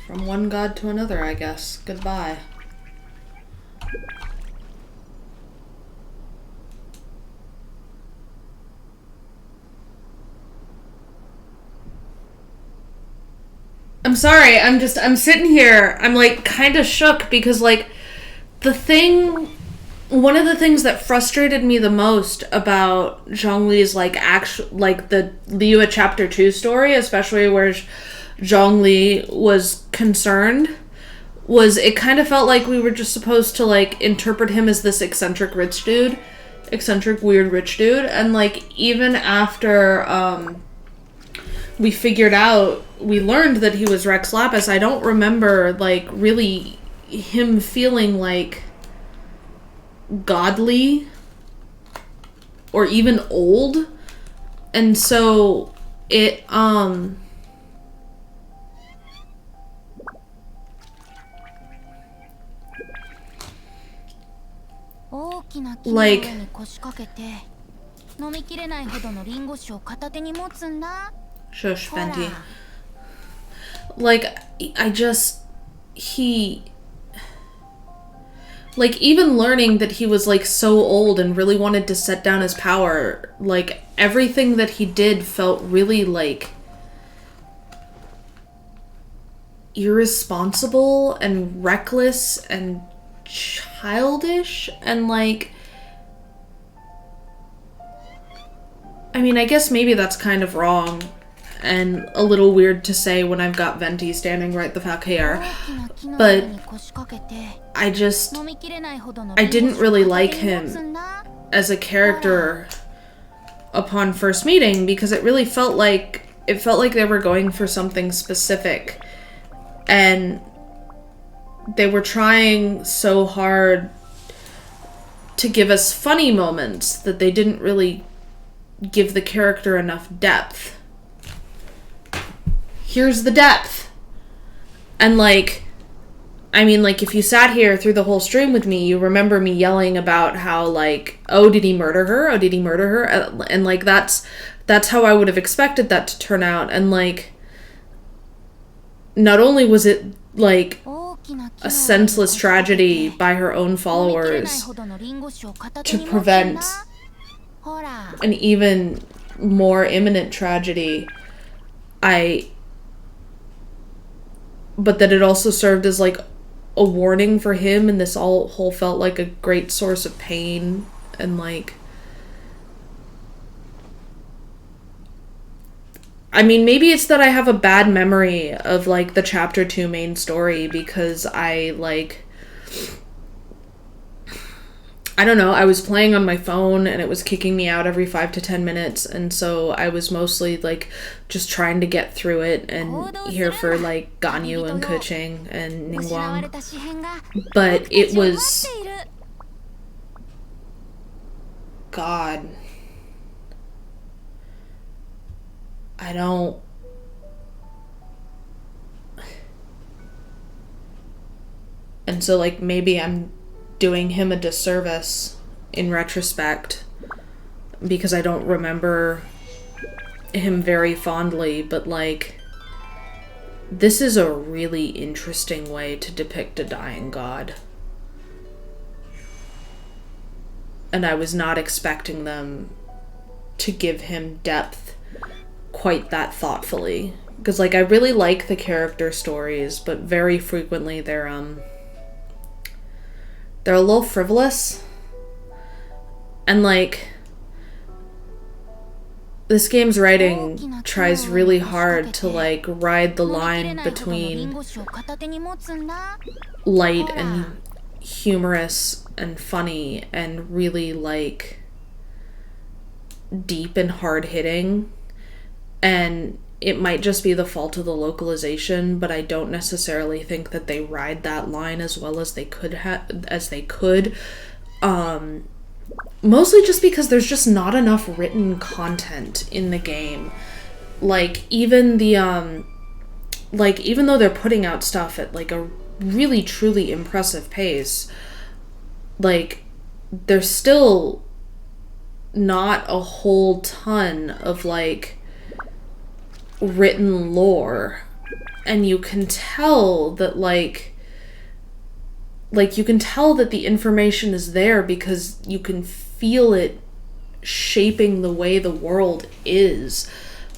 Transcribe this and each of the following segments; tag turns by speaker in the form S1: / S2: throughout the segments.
S1: From one god to another, I guess. Goodbye. I'm sorry, I'm sitting here, I'm like kind of shook because like one of the things that frustrated me the most about Zhongli's like the Liyue chapter 2 story, especially where Zhongli was concerned, was it kind of felt like we were just supposed to like interpret him as this eccentric weird rich dude, and like even after we learned that he was Rex Lapis, I don't remember like really him feeling like godly or even old. And so it like shush, Fenty. Like, like, even learning that he was, like, so old and really wanted to set down his power, like, everything that he did felt really, like, irresponsible and reckless and childish and, like, I mean, I guess maybe that's kind of wrong and a little weird to say when I've got Venti standing right the fuck here, but I didn't really like him as a character upon first meeting because it really felt like they were going for something specific and they were trying so hard to give us funny moments that they didn't really give the character enough depth. Here's the depth. And like, I mean, like, if you sat here through the whole stream with me, you remember me yelling about how, like, oh, did he murder her? Oh, did he murder her? And like, that's how I would have expected that to turn out. And like, not only was it like a senseless tragedy by her own followers to prevent an even more imminent tragedy, but that it also served as like a warning for him, and this whole felt like a great source of pain. And like, I mean, maybe it's that I have a bad memory of like the chapter 2 main story because I don't know, I was playing on my phone and it was kicking me out every 5 to 10 minutes, and so I was mostly like just trying to get through it and here for like Ganyu and Kuching and Ningguang. But it was, God, I don't, and so like maybe I'm doing him a disservice in retrospect because I don't remember him very fondly, but like, this is a really interesting way to depict a dying god. And I was not expecting them to give him depth quite that thoughtfully. Because like, I really like the character stories, but very frequently they're a little frivolous, and like, this game's writing tries really hard to like ride the line between light and humorous and funny and really like deep and hard-hitting, and it might just be the fault of the localization, but I don't necessarily think that they ride that line as well as they could mostly just because there's just not enough written content in the game. Like, even the like, even though they're putting out stuff at like a really truly impressive pace, like, there's still not a whole ton of like written lore and you can tell that, like you can tell that the information is there because you can feel it shaping the way the world is,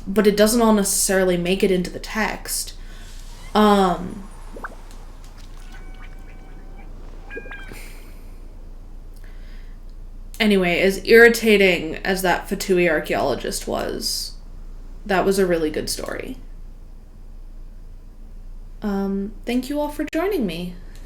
S1: but it doesn't all necessarily make it into the text. Anyway, as irritating as that Fatui archaeologist was, that was a really good story. Thank you all for joining me.